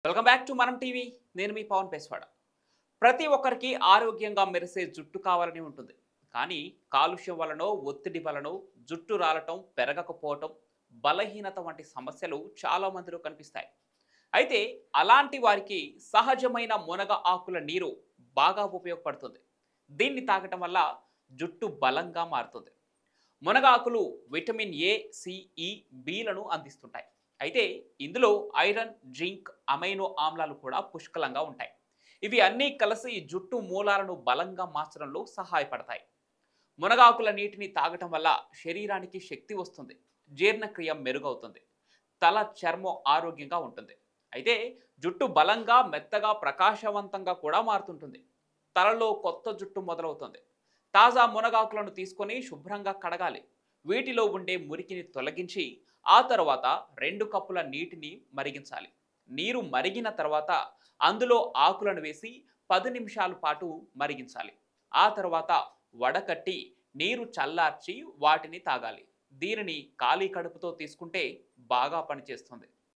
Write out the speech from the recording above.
Welcome back to మనం TV. నేను మీ పవన్ పేస్వాడ. ప్రతి ఒక్కరికి ఆరోగ్యంగా మెరిసే జుట్టు కావాలని ఉంటుంది. కానీ కాలుష్యం వలనో ఒత్తిడి వలనో జుట్టు రాలటం, పెరగకపోవటం, బలహీనత వంటి సమస్యలు చాలా మందిలో కనిపిస్తాయి. అయితే అలాంటి వారికి సహజమైన మునగ ఆకుల నీరు బాగా ఉపయోగపడుతుంది. దీన్ని తాగటం వల్ల జుట్టు బలంగా మారుతుంది. మునగాకులు విటమిన్ ఏ, సి, ఈ, బిలను అందిస్తుంటాయి. అయితే ఇందులో ఐరన్, జింక్, అమైనో ఆమ్లాలు కూడా పుష్కలంగా ఉంటాయి. ఇవి అన్నీ కలిసి జుట్టు మూలాలను బలంగా మార్చడంలో సహాయపడతాయి. మునగాకుల నీటిని తాగటం వల్ల శరీరానికి శక్తి వస్తుంది, జీర్ణక్రియ మెరుగవుతుంది, తల చర్మం ఆరోగ్యంగా ఉంటుంది. అయితే జుట్టు బలంగా, మెత్తగా, ప్రకాశవంతంగా కూడా మారుతుంటుంది. తలలో కొత్త జుట్టు మొదలవుతుంది. తాజా మునగాకులను తీసుకొని శుభ్రంగా కడగాలి. వీటిలో ఉండే మురికిని తొలగించి ఆ తర్వాత 2 కప్పుల నీటిని మరిగించాలి. నీరు మరిగిన తర్వాత అందులో ఆకులను వేసి 10 నిమిషాల పాటు మరిగించాలి. ఆ తర్వాత వడకట్టి నీరు చల్లార్చి వాటిని తాగాలి. దీనిని ఖాళీ కడుపుతో తీసుకుంటే బాగా పనిచేస్తుంది.